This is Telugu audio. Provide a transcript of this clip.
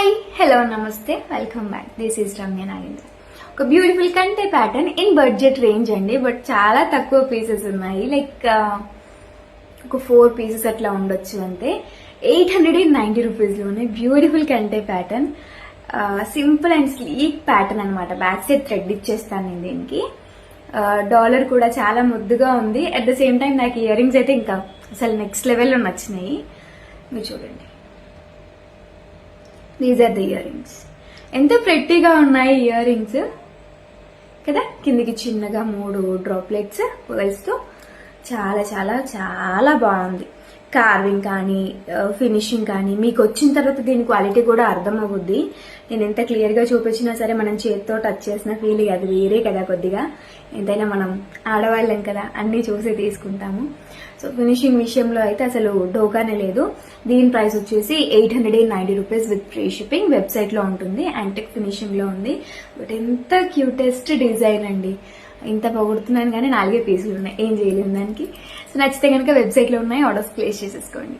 హాయ్ హలో నమస్తే welcome back. This is Ramya Nagendra. ఒక బ్యూటిఫుల్ కంటే ప్యాటర్న్ ఇన్ బడ్జెట్ రేంజ్ అండి, బట్ చాలా తక్కువ పీసెస్ ఉన్నాయి. లైక్ ఒక 4 పీసెస్ అట్లా ఉండొచ్చు అంతే. 890 రూపీస్లోనే బ్యూటిఫుల్ కంటే pattern, simple and sleek pattern అనమాట. బ్యాక్ సైడ్ థ్రెడ్ ఇచ్చేస్తాను నేను దీనికి. డాలర్ కూడా చాలా ముద్దుగా ఉంది. అట్ ద సేమ్ టైం నాకు ఇయర్ రింగ్స్ అయితే ఇంకా అసలు నెక్స్ట్ లెవెల్లో నచ్చినాయి. మీరు చూడండి, these are the ear rings. ఎంత ప్రెట్టీగా ఉన్నాయి ఇయర్ రింగ్స్ కదా. కిందికి చిన్నగా 3 డ్రాప్లెట్స్ పర్ల్స్తో చాలా చాలా చాలా బాగుంది. కార్వింగ్ కానీ ఫినిషింగ్ కానీ మీకు వచ్చిన తర్వాత దీని క్వాలిటీ కూడా అర్థం అవుద్ది. నేను ఎంత క్లియర్గా చూపించినా సరే మనం చేతితో టచ్ చేసిన ఫీల్ అది వేరే కదా. కొద్దిగా ఎంతైనా మనం ఆడవాళ్ళం కదా, అన్నీ చూసి తీసుకుంటాము. సో ఫినిషింగ్ విషయంలో అయితే అసలు ఢోకానే లేదు. దీని ప్రైస్ వచ్చేసి 890 రూపీస్ విత్ ఫ్రీ షిప్పింగ్. వెబ్సైట్లో ఉంటుంది, యాంటిక్ ఫినిషింగ్లో ఉంది. బట్ ఎంత క్యూటెస్ట్ డిజైన్ అండి. ఇంత పొగుడుతున్నాను కానీ 4 పీసులు ఉన్నాయి, ఏం చేయలేము దానికి. సో నచ్చితే కనుక వెబ్సైట్లో ఉన్నాయి, ఆర్డర్స్ ప్లేస్ చేసేసుకోండి.